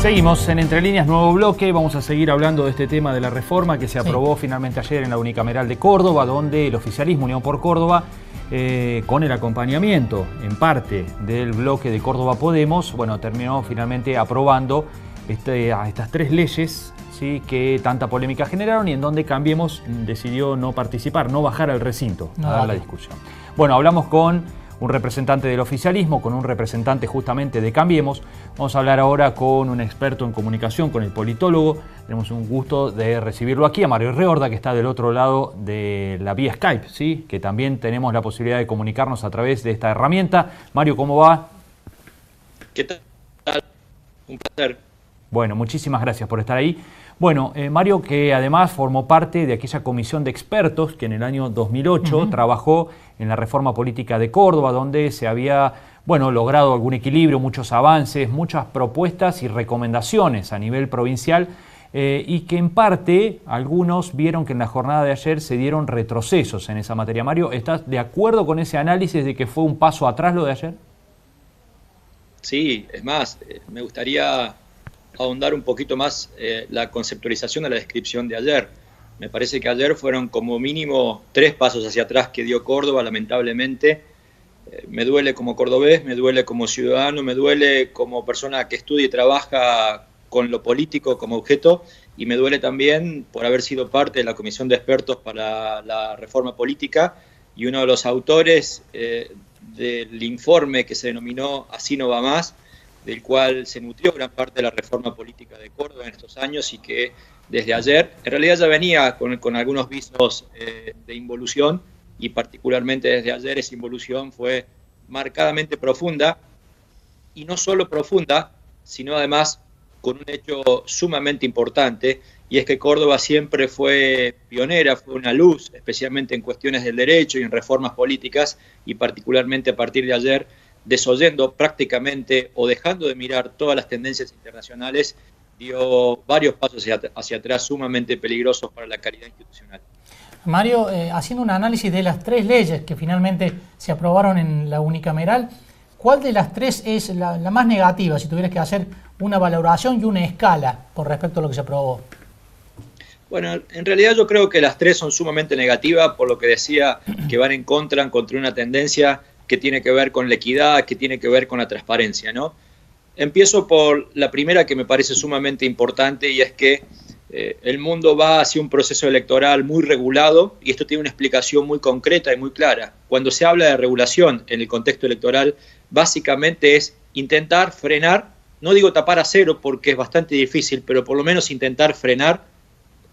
Seguimos en Entre Líneas, nuevo bloque. Vamos a seguir hablando de este tema de la reforma que se aprobó finalmente ayer en la unicameral de Córdoba, donde el oficialismo Unión por Córdoba, con el acompañamiento en parte del bloque de Córdoba Podemos, bueno, terminó finalmente aprobando estas tres leyes, ¿sí?, que tanta polémica generaron y en donde Cambiemos decidió no participar, no bajar al recinto a dar la discusión. Bueno, hablamos con un representante del oficialismo, con un representante justamente de Cambiemos. Vamos a hablar ahora con un experto en comunicación, con el politólogo. Tenemos un gusto de recibirlo aquí, a Mario Reorda, que está del otro lado de la vía Skype, ¿sí?, que también tenemos la posibilidad de comunicarnos a través de esta herramienta. Mario, ¿cómo va? ¿Qué tal? Un placer. Bueno, muchísimas gracias por estar ahí. Bueno, Mario, que además formó parte de aquella comisión de expertos que en el año 2008 trabajó en la reforma política de Córdoba, donde se había, bueno, logrado algún equilibrio, muchos avances, muchas propuestas y recomendaciones a nivel provincial, y que en parte algunos vieron que en la jornada de ayer se dieron retrocesos en esa materia. Mario, ¿estás de acuerdo con ese análisis de que fue un paso atrás lo de ayer? Sí, es más, me gustaría ahondar un poquito más la conceptualización de la descripción de ayer. Me parece que ayer fueron como mínimo 3 pasos hacia atrás que dio Córdoba, lamentablemente. Me duele como cordobés, me duele como ciudadano, me duele como persona que estudia y trabaja con lo político como objeto, y me duele también por haber sido parte de la comisión de expertos para la reforma política y uno de los autores del informe que se denominó Así no va más, del cual se nutrió gran parte de la reforma política de Córdoba en estos años y que desde ayer, en realidad ya venía con algunos visos de involución, y particularmente desde ayer esa involución fue marcadamente profunda, y no solo profunda, sino además con un hecho sumamente importante, y es que Córdoba siempre fue pionera, fue una luz, especialmente en cuestiones del derecho y en reformas políticas, y particularmente a partir de ayer, desoyendo prácticamente o dejando de mirar todas las tendencias internacionales, dio varios pasos hacia atrás sumamente peligrosos para la calidad institucional. Mario, haciendo un análisis de las 3 leyes que finalmente se aprobaron en la unicameral, ¿cuál de las 3 es la más negativa, si tuvieras que hacer una valoración y una escala con respecto a lo que se aprobó? Bueno, en realidad yo creo que las 3 son sumamente negativas, por lo que decía que van en contra una tendencia que tiene que ver con la equidad, que tiene que ver con la transparencia, ¿no? Empiezo por la primera, que me parece sumamente importante, y es que el mundo va hacia un proceso electoral muy regulado, y esto tiene una explicación muy concreta y muy clara. Cuando se habla de regulación en el contexto electoral, básicamente es intentar frenar, no digo tapar a cero porque es bastante difícil, pero por lo menos intentar frenar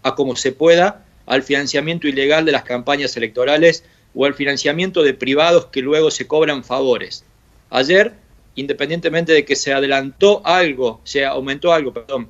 a como se pueda al financiamiento ilegal de las campañas electorales o al financiamiento de privados que luego se cobran favores. Ayer, independientemente de que se aumentó algo,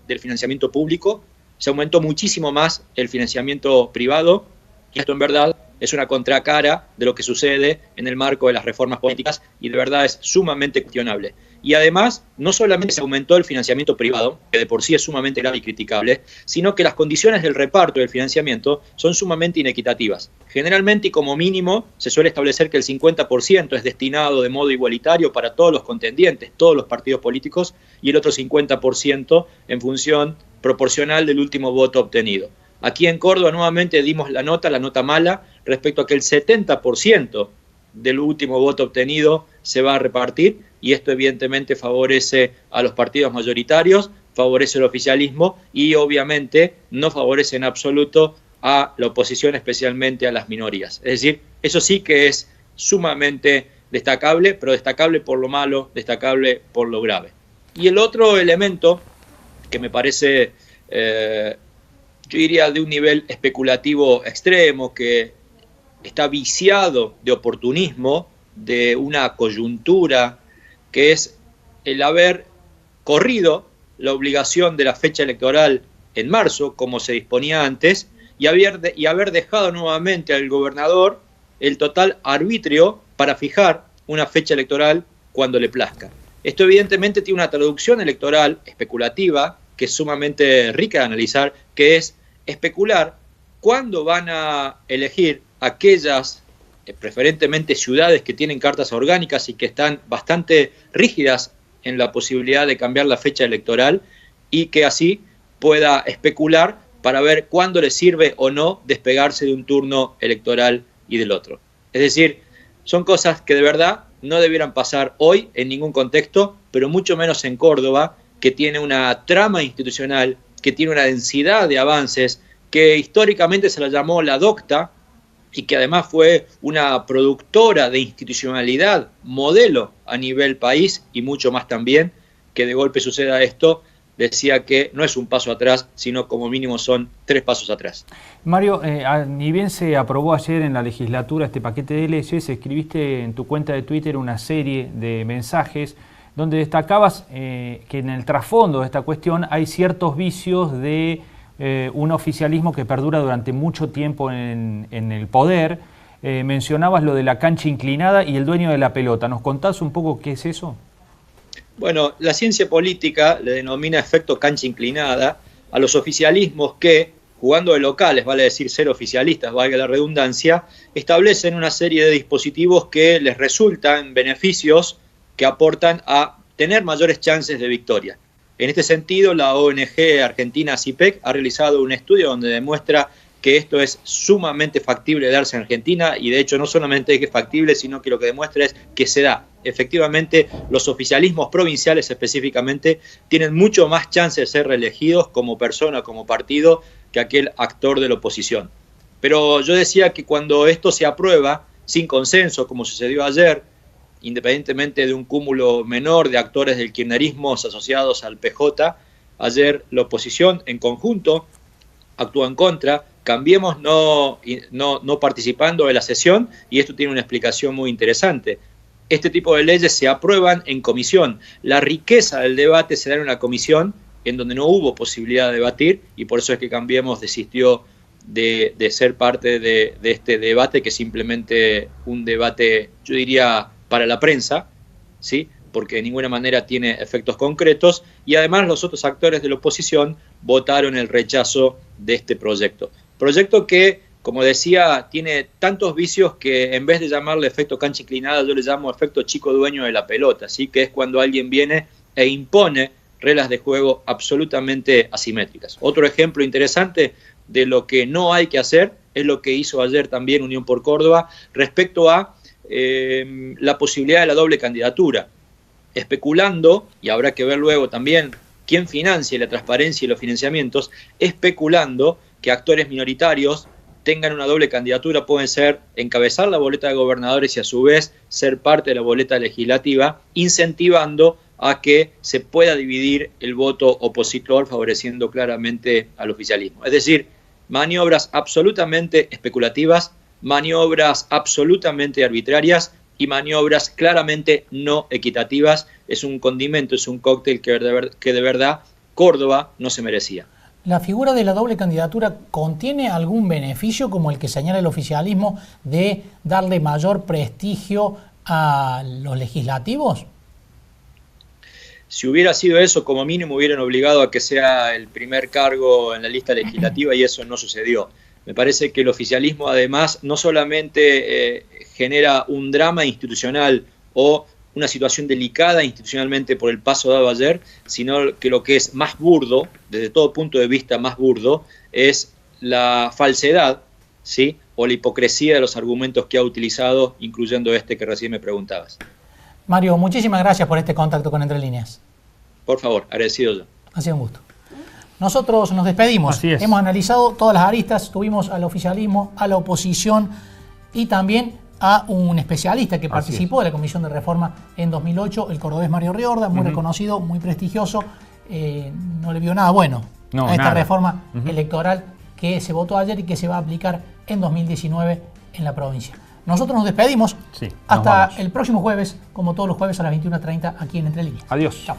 del financiamiento público, se aumentó muchísimo más el financiamiento privado, y esto en verdad es una contracara de lo que sucede en el marco de las reformas políticas, y de verdad es sumamente cuestionable. Y además, no solamente se aumentó el financiamiento privado, que de por sí es sumamente grave y criticable, sino que las condiciones del reparto del financiamiento son sumamente inequitativas. Generalmente y como mínimo se suele establecer que el 50% es destinado de modo igualitario para todos los contendientes, todos los partidos políticos, y el otro 50% en función proporcional del último voto obtenido. Aquí en Córdoba nuevamente dimos la nota mala, respecto a que el 70% del último voto obtenido se va a repartir, y esto evidentemente favorece a los partidos mayoritarios, favorece el oficialismo y obviamente no favorece en absoluto a la oposición, especialmente a las minorías. Es decir, eso sí que es sumamente destacable, pero destacable por lo malo, destacable por lo grave. Y el otro elemento que me parece, yo diría, de un nivel especulativo extremo, que está viciado de oportunismo, de una coyuntura, que es el haber corrido la obligación de la fecha electoral en marzo, como se disponía antes, y haber dejado nuevamente al gobernador el total arbitrio para fijar una fecha electoral cuando le plazca. Esto evidentemente tiene una traducción electoral especulativa que es sumamente rica de analizar, que es especular cuándo van a elegir aquellas preferentemente ciudades que tienen cartas orgánicas y que están bastante rígidas en la posibilidad de cambiar la fecha electoral, y que así pueda especular para ver cuándo le sirve o no despegarse de un turno electoral y del otro. Es decir, son cosas que de verdad no debieran pasar hoy en ningún contexto, pero mucho menos en Córdoba, que tiene una trama institucional, que tiene una densidad de avances, que históricamente se la llamó la docta y que además fue una productora de institucionalidad, modelo a nivel país y mucho más también, que de golpe suceda esto. Decía que no es un paso atrás, sino como mínimo son 3 pasos atrás. Mario, ni bien se aprobó ayer en la legislatura este paquete de leyes, escribiste en tu cuenta de Twitter una serie de mensajes donde destacabas que en el trasfondo de esta cuestión hay ciertos vicios de un oficialismo que perdura durante mucho tiempo en el poder. Mencionabas lo de la cancha inclinada y el dueño de la pelota. ¿Nos contás un poco qué es eso? Bueno, la ciencia política le denomina efecto cancha inclinada a los oficialismos que, jugando de locales, vale decir ser oficialistas, valga la redundancia, establecen una serie de dispositivos que les resultan beneficios que aportan a tener mayores chances de victoria. En este sentido, la ONG argentina CIPEC ha realizado un estudio donde demuestra que esto es sumamente factible de darse en Argentina, y de hecho no solamente es factible, sino que lo que demuestra es que se da. Efectivamente, los oficialismos provinciales específicamente tienen mucho más chance de ser reelegidos como persona, como partido, que aquel actor de la oposición. Pero yo decía que cuando esto se aprueba sin consenso, como sucedió ayer, independientemente de un cúmulo menor de actores del kirchnerismo asociados al PJ, ayer la oposición en conjunto actuó en contra. Cambiemos no participando de la sesión, y esto tiene una explicación muy interesante. Este tipo de leyes se aprueban en comisión. La riqueza del debate se da en una comisión en donde no hubo posibilidad de debatir, y por eso es que Cambiemos desistió de ser parte de este debate, que es simplemente un debate, yo diría, para la prensa, ¿sí? Porque de ninguna manera tiene efectos concretos, y además los otros actores de la oposición votaron el rechazo de este proyecto. Proyecto que, como decía, tiene tantos vicios que en vez de llamarle efecto cancha inclinada, yo le llamo efecto chico dueño de la pelota, ¿sí? Que es cuando alguien viene e impone reglas de juego absolutamente asimétricas. Otro ejemplo interesante de lo que no hay que hacer es lo que hizo ayer también Unión por Córdoba respecto a la posibilidad de la doble candidatura, especulando, y habrá que ver luego también quién financia la transparencia y los financiamientos, especulando que actores minoritarios tengan una doble candidatura, pueden ser encabezar la boleta de gobernadores y a su vez ser parte de la boleta legislativa, incentivando a que se pueda dividir el voto opositor, favoreciendo claramente al oficialismo. Es decir, maniobras absolutamente especulativas, maniobras absolutamente arbitrarias y maniobras claramente no equitativas. Es un condimento, es un cóctel que de verdad Córdoba no se merecía. ¿La figura de la doble candidatura contiene algún beneficio, como el que señala el oficialismo, de darle mayor prestigio a los legislativos? Si hubiera sido eso, como mínimo hubieran obligado a que sea el primer cargo en la lista legislativa, y eso no sucedió. Me parece que el oficialismo además no solamente genera un drama institucional o una situación delicada institucionalmente por el paso dado ayer, sino que lo que es más burdo, desde todo punto de vista más burdo, es la falsedad, ¿sí? O la hipocresía de los argumentos que ha utilizado, incluyendo este que recién me preguntabas. Mario, muchísimas gracias por este contacto con Entre Líneas. Por favor, agradecido yo. Ha sido un gusto. Nosotros nos despedimos. Así es. Hemos analizado todas las aristas, tuvimos al oficialismo, a la oposición y también a un especialista que participó de la Comisión de Reforma en 2008, el cordobés Mario Riorda, muy reconocido, muy prestigioso. No le vio nada bueno a esta reforma electoral que se votó ayer y que se va a aplicar en 2019 en la provincia. Nosotros nos despedimos hasta el próximo jueves, como todos los jueves a las 21:30 aquí en Entre Líneas. Adiós. Chao.